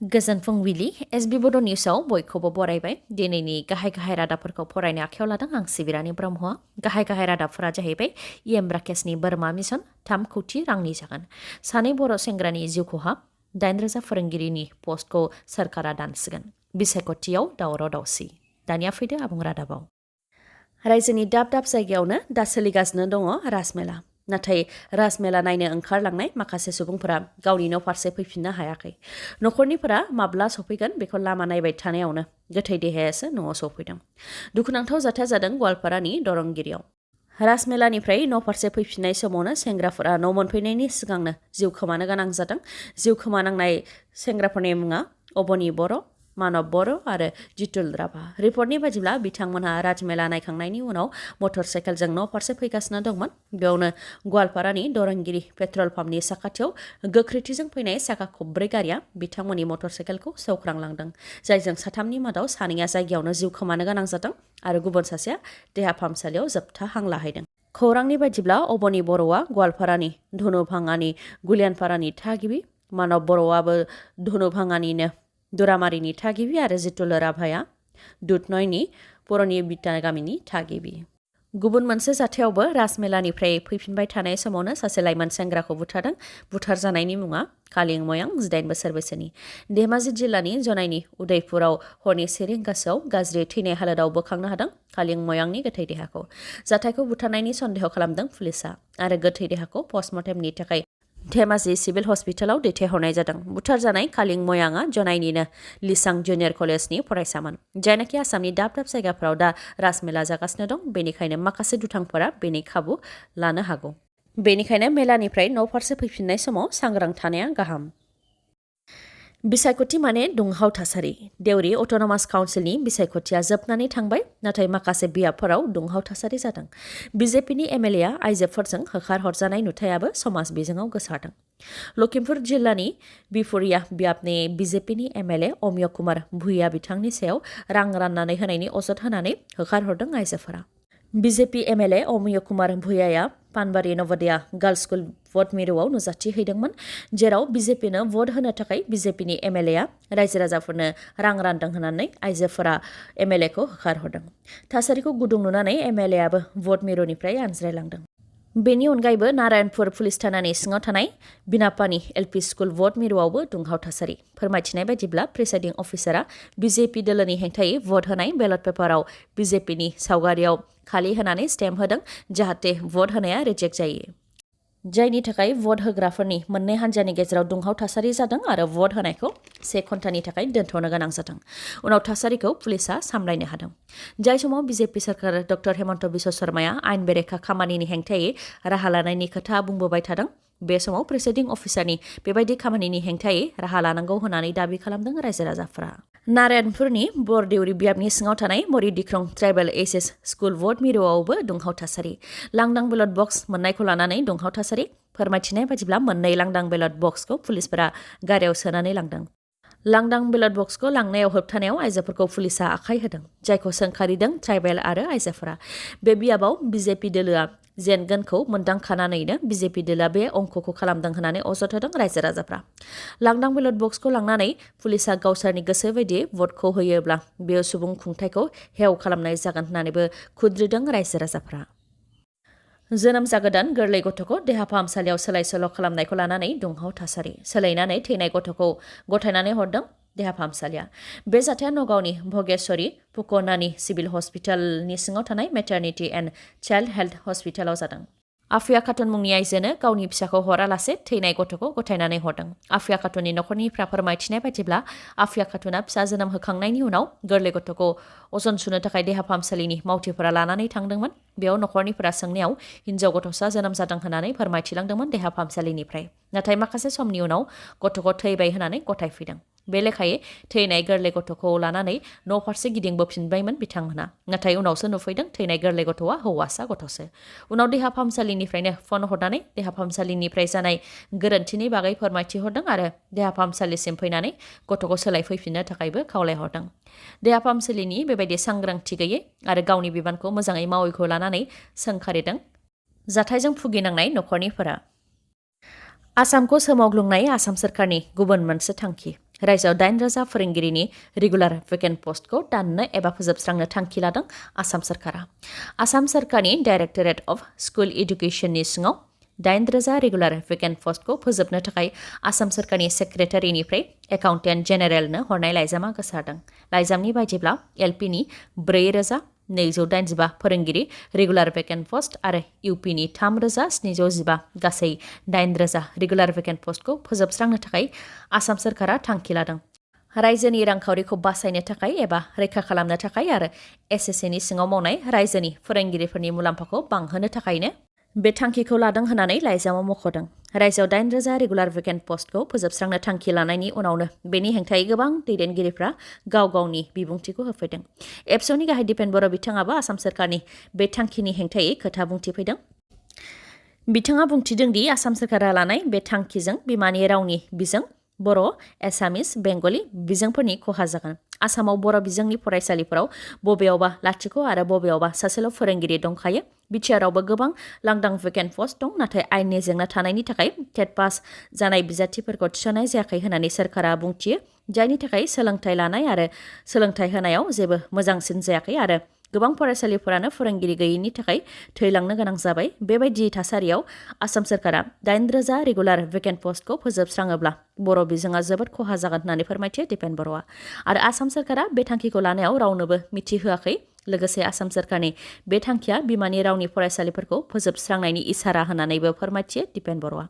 गोजोन फुंबिलि एसबि बड' निउसाव बयखौबो बरायबाय दिनैनि गाहाय रादाबफोरखौ फरायनो आखायाव लादों आं सिबिरानि ब्रह्मआ गाहाय रादाबफोरा जाहैबाय इएम राकेशनि बोरमा मिशन 3 कौटि रांनि जागोन सानै बर' सेंग्रानि जिउ खहा 8,000 फोरोंगिरिनि पस्टखौ सोरखारा दानसिगोन बिसायख'थियाव दावराव दावसि दानिया फैदो आबुं रादाबाव रायजोनि दाब दाब जायगायावनो दा सोलिगासिनो दङ राजमेला नाथाय राजमेला नायनो ओंखारलांनाय माखासे सुबुंफोरा गावनि न' फारसे फैफिननो हायाखै न'खरनिफोरा माब्ला सफैगोन बेखौ लामा नायबाय थानायावनो गोथै देहायासो न'आव सफैदों दुखुनांथाव जाथाया जादों गवालपारानि दरंगिरियाव राजमेलानिफ्राय न' फारसे फैफिननाय समावनो सेंग्राफोरा न' मोनफैनायनि सिगांनो जिउ खोमानो गोनां जादों जिउ खोमानांनाय सेंग्राफोरनि मुङा अबनि बर' मानब बर' आरो जितुल राभा रिपर्टनि बायदिब्ला बिथांमोनहा राजमेला नायखांनायनि उनाव मटर साइकेलजों न' फारसे फैगासिनो दंमोन बेयावनो गवालपारानि दरंगिरि पेट्रल पाम्पनि साखाथियाव गोख्रैथिजों फैनाय साखा खब्रै गारिया बिथांमोननि मटर साइकेलखौ सौख्रांलांदों जायजों साथामनि मादाव सानैया जायगायावनो जिउ खोमानो गोनां जादों आरो गुबुन सासेया देहा फाहामसालियाव जोबथा हां लाहैदों खौरांनि बायदिब्ला अबनि बर'आ गवालपारानि धनुभाङानि गुलियानपारानि थागिबि मानब बर'आबो धनुभाङानिनो दुरामारिनि थागिबि आरो जितुल राभाया दुधनयनि बर'नि बिटा गामिनि थागिबि गुबुन मोनसे जाथायावबो राजमेलानिफ्राय फैफिनबाय थानाय समावनो सासे लाइमोन सेंग्राखौ बुथारदों बुथारजानायनि मुङा कालिं मयां 18 बोसोर बैसोनि धेमाजि जिल्लानि जनाइनि उदयपुराव हरनि 1 रिंगासोआव गाज्रि थैनाय हालोदाव बोखांनो हादों कालिं मयांनि गोथै देहाखौ जाथायखौ बुथारनायनि सन्देह खालामदों पुलिसा आरो गोथै देहाखौ पस्टमर्टेमनि थाखाय धेमाजि सिभिल हस्पिटालाव दैथायहरनाय जादों बुथारजानाय कालिं मयांगआ जनाइनिनो लिसां जुनियर कलेजनि फरायसामोन जायनाखि आसामनि दाब दाब जायगाफोराव दा राजमेला जागासिनो दं बेनिखायनो माखासे दुथांफोरा बेनि खाबु लानो हागौ बेनिखायनो मेलानिफ्राय न' फारसे फैफिननाय समाव सांग्रां थानाया गाहाम बिसायख'थि माने दुंहाव थासारि देउरि अट'नमास काउन्सिलनि बिसायख'थिया जोबनानै थांबाय नाथाय माखासे बियाबफोराव दुंहाव थासारि जादों बिजेपिनि एमएलएआ आइजोफोरजों होखारहरजानाय नुथायाबो समाज बिजोङाव गोसारदों लखिमपुर जिल्लानि बिफुरिया बियाबनि बिजेपिनि एमएलए अमिय कुमार भुइया बिथांनि सायाव रां राननानै होनायनि अजद होनानै होखारहरदों आइजोफोरा बिजेपि एमएलए अमिय कुमार भुइयाया पानबारि नवोदया गार्ल्स स्कुल भट मिरुआव नुजाथि हैदोंमोन जेराव बिजेपिनो भट होनो थाखाय बिजेपिनि एमएलएआ रायजो राजाफोरनो रां रानदों होननानै आइजोफोरा एमएलएखौ होखारहरदों थासारिखौ गुदुं नुनानै एमएलएआबो भट मिरुनिफ्राय आनज्रायलांदों बेनि अनगायैबो नारायणपुर पुलिस थानानि सिङाव थानाय बिनापानि एलपि स्कुल भट मिरुआवबो दुंहाव थासारि फोरमायथिनाय बायदिब्ला प्रिसाइडिं अफिसारा बिजेपि दोलोनि हेंथायै भट होनाय बेलट पेपाराव बिजेपिनि सावगारियाव खालि होनानै स्टेम्प होदों जाहाथे भट होनाया रिजेक्ट जायो जायनि थाखाय भट होग्राफोरनि मोननै हान्जानि गेजेराव दुंहाव थासारि जादों आरो भट होनायखौ 1 घन्टानि थाखाय दोनथ'नो गोनां जादों उनाव थासारिखौ पुलिसा सामलायनो हादों जाय समाव बिजेपि सरकार डक्टर हेमन्त बिश्व शर्माया आइन बेरेखा खामानिनि हेंथायै राहा लानायनि खोथा बुंबोबाय थादों बे समाव प्रिसाइडिं अफिसारनि बेबायदि खामानिनि हेंथायै राहा लानांगौ होननानै दाबि खालामदों रायजो राजाफोरा नारायणपुरनि बरदेउरि बियाबनि सिङाव थानाय मरि दिख्रं ट्राइबेल एचएस स्कुल भट मिरुआवबो दुंहाव थासारि लांदां बेलट बक्स मोननायखौ लानानै दुंहाव थासारि फोरमायथिनाय बायदिब्ला मोननै लांदां बेलट बक्सखौ पुलिसफोरा गारियाव सोनानै लांदों लांदां बेलट बक्सखौ लांनायाव होबथानायाव आइजोफोरखौ पुलिसा आखाय होदों जायखौ सोंखारिदों ट्राइबेल आरो आइजोफोरा बे बियाबाव बिजेपि दोलोआ जेनगोनखौ मोनदांखानानैनो बिजेपि दोलोआ बे अंकखौ खालामदों होननानै अजद होदों रायजो राजाफ्रा लांदां बेलट बक्सखौ लांनानै पुलिसा गावसोरनि गोसो बायदि भटखौ होयोब्ला बेयो सुबुं खुंथायखौ हेव खालामनाय जागोन होननानैबो खुद्रिदों रायजो राजाफ्रा जोनोम जागोदान गोरलै गथ'खौ देहा फाहामसालियाव सोलाय सोल' खालामनायखौ लानानै दुंहाव थासारि सोलायनानै थैनाय गथ'खौ गथायनानै हरदों देहा फाहामसालिया बे जाथाया नगावनि भगेश्वरी पुकनानि सिभिल हस्पिटालनि सिङाव थानाय मेटारनिटि एन्ड चाइल्ड हेल्थ हस्पिटालाव जादों आफिया खातुन मुंनि आइजोनो गावनि फिसाखौ हरालासे थैनाय गथ'खौ गथायनानै हरदों आफिया खातुननि न'खरनिफ्रा फोरमायथिनाय बायदिब्ला आफिया खातुना फिसा जोनोम होखांनायनि उनाव गोरलै गथ'खौ अजन सुनो थाखाय देहा फाहामसालिनि मावथिफोरा लानानै थांदोंमोन बेयाव न'खरनिफोरा सोंनायाव हिन्जाव गथ'सा जोनोम जादों होननानै फोरमायथिलांदोंमोन देहा फाहामसालिनिफ्राय नाथाय माखासे समनि उनाव गथ'खौ थैबाय होननानै गथायफैदों बे लेखायै थैनाय गोरलै गथ'खौ लानानै न' फारसे गिदिंबोफिनबायमोन बिथांमोना नाथाय उनावसो नुफैदों थैनाय गोरलै गथ'आ हौवासा गथ'सो उनाव देहा फाहामसालिनिफ्रायनो फन हरनानै देहा फाहामसालिनिफ्राय जानाय गोरोन्थिनि बागै फोरमायथिहरदों आरो देहा फाहामसालिसिम फैनानै गथ'खौ सोलायफैफिननो थाखायबो खावलायहरदों देहा फाहामसालिनि बेबायदि सांग्रांथि गैयै आरो गावनि बिबानखौ मोजाङै मावैखौ लानानै सोंखारिदों जाथायजों भुगिनांनाय न'खरनिफोरा आसामखौ सोमावग्लुंनाय आसाम सोरखारनि गुबुन मोनसे थांखि रायजोआव 8,000 फोरोंगिरिनि रेगुलार भेकेन्ट पस्टखौ दाननो एबा फोजोबस्रांनो थांखि लादों आसाम सरकारा। आसाम सरकारनि डाइरेक्टरेट अफ स्कुल एडुकेशननि सिङाव 8,000 रेगुलार भेकेन्ट पस्टखौ फोजोबनो थाखाय आसाम सरकारनि सेक्रेटारिनिफ्राय एकाउन्टेन्ट जेनेरेलनो हरनाय लाइजामा गोसारदों। लाइजामनि बायदिब्ला एलपिनि 4,285 फोरोंगिरि रेगुलार भेकेन्ट पस्ट आरो इउपिनि 3,715 गासै 8,000 रेगुलार भेकेन्ट पस्टखौ फोजोबस्रांनो थाखाय आसाम सरकारा थांखि लादों। रायजोनि रांखावरिखौ बासायनो थाखाय एबा रैखा खालामनो थाखाय आरो एसएसएनि सिङाव मावनाय रायजोनि फोरोंगिरिफोरनि मुलाम्फाखौ बांहोनो थाखायनो बे थांखिखौ लादों होननानै लाइजामाव मख'दों। रायजोआव 8,000 रेगुलार भेकेन्ट पस्टखौ फोजोबस्रांनो थांखि लानायनि उनावनो बेनि हेंथायै गोबां दैदेनगिरिफ्रा गाव गावनि बिबुंथिखौ होफैदों। एबसुनि गाहाय दिपेन बर' बिथाङाबो आसाम सरकारनि बे थांखिनि हेंथायै खोथा बुंथिफैदों। बिथाङा बुंथिदों दि आसाम सरकारा लानाय बे थांखिजों बिमानि रावनि बिजों बर', एसामिस, बेंगलि बिजोंफोरनि खहा जागोन। आसामाव बर' बिजोंनि फरायसालिफोराव बबेयावबा लाथिख' आरो बबेयावबा सासेल' फोरोंगिरि दंखायो। बिटिआरआवबो गोबां लांदां भेकेन्ट पस्ट दं, नाथाय आयेननि जेंना थानायनि थाखाय टेट पास जानाय बिजाथिफोरखौ थिसननाय जायाखै होननानै सरकारा बुंथियो, जायनि थाखाय सोलोंथाइ लानाय आरो सोलोंथाइ होनायाव जेबो मोजांसिन जायाखै आरो गोबां फरायसालिफोरानो फोरोंगिरि गैयैनि थाखाय थैलांनो गोनां जाबाय। बेबायदि थासारियाव आसाम सरकारा 8,000 रेगुलार भेकेन्ट पस्टखौ फोजोबस्राङोब्ला बर' बिजोङा जोबोद खहा जागोन होननानै फोरमायथियो दिपेन बर'आ। आरो आसाम सरकारा बे थांखिखौ लानायाव रावनोबो मिथिहोआखै। लोगोसे आसाम सरकारनि बे थांखिया बिमानि रावनि फरायसालिफोरखौ फोजोबस्रांनायनि इसारा होननानैबो फोरमायथियो दिपेन बर'आ।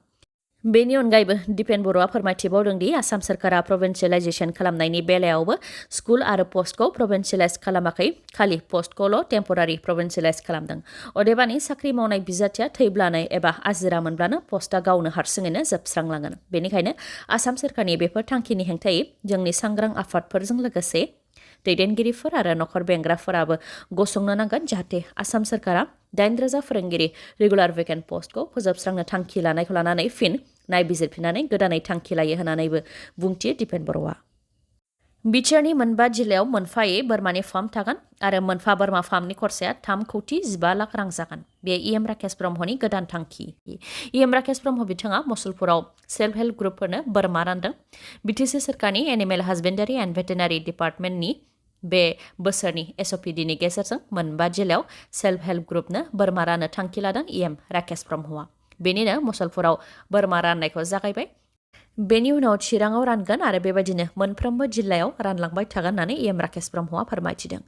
बेनि अनगायैबो दिपेन बर'आ फोरमायथिबावदों दि आसाम सरकारा प्रभिन्सियेलाइजेसन खालामनायनि बेलायावबो स्कुल आरो पस्टखौ प्रभिन्सियेलाइज खालामाखै, खालि पस्टखौल' टेम्परारि प्रभिन्सियेलाइज खालामदों। अदेबानि साख्रि मावनाय बिजाथिया थैब्लानो एबा आजिरा मोनब्लानो पस्टआ गावनो हारसिङैनो जोबस्रांलांगोन। बेनिखायनो आसाम सरकारनि बेफोर थांखिनि हेंथायै जोंनि सांग्रां आफादफोरजों लोगोसे दैदेनगिरिफोर आरो नखर बेंग्राफोराबो गसंनो नांगोन, जाहाथे आसाम सरकारा 8,000 फोरोंगिरि रेगुलार भेकेन्ट पस्टखौ फोजोबस्रांनो थांखि लानायखौ लानानै फिन नायबिजिरफिननानै गोदानै थांखि लायो होननानैबो बुंथियो दिपेन बर'आ। बिटिआरनि मोनबा जिल्लायाव मोनफायै बोरमानि फार्म थागोन आरो मोनफा बोरमा फार्मनि खरसाया 3,15 लाख रां जागोन। बे इएम राकेश ब्रह्मनि गोदान थांखि। इएम राकेश ब्रह्म बिथाङा मुसलपुराव सेल्फ हेल्प ग्रुपफोरनो बोरमा रानदों। बिटिसि सरकारनि एनिमेल हासबेन्डारि एन्ड भेटेनारि डिपार्टमेन्टनि बे बोसोरनि एसअपिडिनि गेजेरजों मोनबा जिल्लायाव सेल्फ हेल्प ग्रुपनो बोरमा राननो थांखि लादों इएम राकेश ब्रह्मआ। बेनिनो मुसलपुराव बोरमा राननायखौ जागायबाय। बेनि उनाव चिराङाव रानगोन आरो बेबायदिनो मोनफ्रोमबो जिल्लायाव रानलांबाय थागोन होननानै इएम राकेश ब्रह्मआ फोरमायथिदों।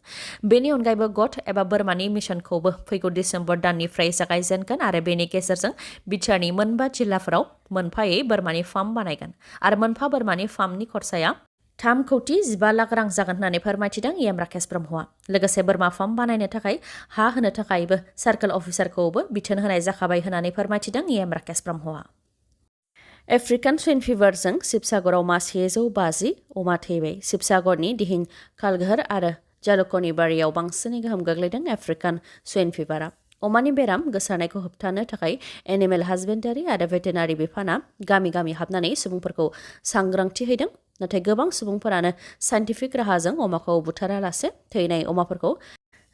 बेनि अनगायैबो गट एबा बोरमानि मिशनखौबो फैगौ डिसेम्बर दाननिफ्राय जागायजेनगोन आरो बेनि गेजेरजों बिटिआरनि मोनबा जिल्लाफोराव मोनफायै बोरमानि फार्म बानायगोन आरो मोनफा बोरमानि फार्मनि खरसाया 3,15 लाख रां जागोन होननानै फोरमायथिदों इएम राकेश ब्रह्मआ। लोगोसे बोरमा फार्म बानायनो थाखाय हा होनो थाखायबो सार्कोल अफिसारखौबो बिथोन होनाय जाखाबाय होननानै फोरमायथिदों इएम राकेश ब्रह्मआ। आफ्रिकान सुइन फिभारजों शिबसागराव मा 150 अमा थैबाय। शिबसागरनि दिहिं कालघर आरो जालुकनि बारियाव बांसिनै गोहोम गोग्लैदों आफ्रिकान सुइन फिभारा। अमानि बेराम गोसारनायखौ होबथानो थाखाय एनिमेल हासबेन्डारि आरो भेटेनारि बिफाना गामि गामि हाबनानै सुबुंफोरखौ सांग्रांथि होदों। नाथाय गोबां सुबुंफोरानो साइन्टिफिक राहाजों अमाखौ बुथारालासे थैनाय अमाफोरखौ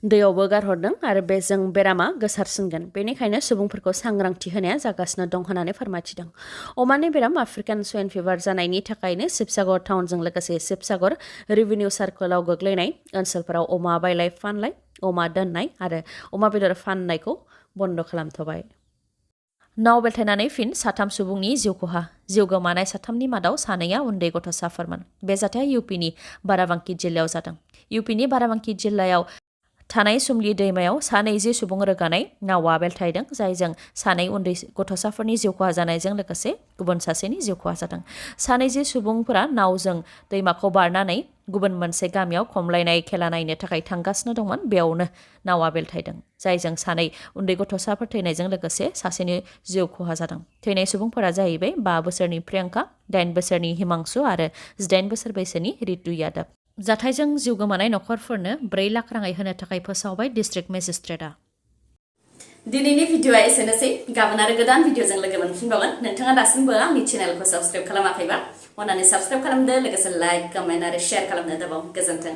दैयावबो गारहरदों आरो बेजों बेरामा गोसारसिनगोन। बेनिखायनो सुबुंफोरखौ सांग्रांथि होनाया जागासिनो दं होननानै फोरमायथिदों। अमानि बेराम आफ्रिकान सुइन फिभार जानायनि थाखायनो शिबसागर टाउनजों लोगोसे शिबसागर रेभिनिउ सार्कोलाव गोग्लैनाय ओनसोलफोराव अमा बायलाय फानलाय, अमा दोननाय आरो अमा बेदर फाननायखौ बन्द खालामथ'बाय। नाव बेलथायनानै फिन 3 सुबुंनि जिउ खहा। जिउ गोमानाय 3नि मादाव 2 उन्दै गथ'साफोरमोन। बे जाथाया इउपिनि बाराबांकी जिल्लायाव जादों। इउपिनि बाराबांकी जिल्लायाव थानाय सुमलि दैमायाव 20 सुबुं रोगानाय नावआ बेलथायदों, जायजों 2 उन्दै गथ'साफोरनि जिउ खहा जानायजों लोगोसे गुबुन सासेनि जिउ खहा जादों। 20 सुबुंफोरा नावजों दैमाखौ बारनानै गुबुन मोनसे गामियाव खमलायनाय खेला नायनो थाखाय थांगासिनो दंमोन। बेयावनो नावआ बेलथायदों, जायजों 2 उन्दै गथ'साफोर थैनायजों लोगोसे सासेनि जिउ खहा जादों। थैनाय सुबुंफोरा जाहैबाय 5 बोसोरनि प्रियंका, 8 बोसोरनि हिमांशु आरो 18 बोसोर बैसोनि रितु यादव। जाथायजों जिउ गोमानाय नखरफोरनो 4 लाख राङै होनो थाखाय फोसावबाय डिस्ट्रिक्ट मेजिस्ट्रेटआ। दिनैनि भिडिअआ एसेनोसै। गाबोन आरो गोदान भिडिअजों लोगो मोनफिनबावगोन। नोंथाङा दासिमबो आंनि चेनेलखौ साबस्क्राइब खालामाखैबा अन्नानै साबस्क्राइब खालामदो, लोगोसे लाइक, कमेन्ट आरो शेयार खालामनो दाबाव। गोजोन्थों।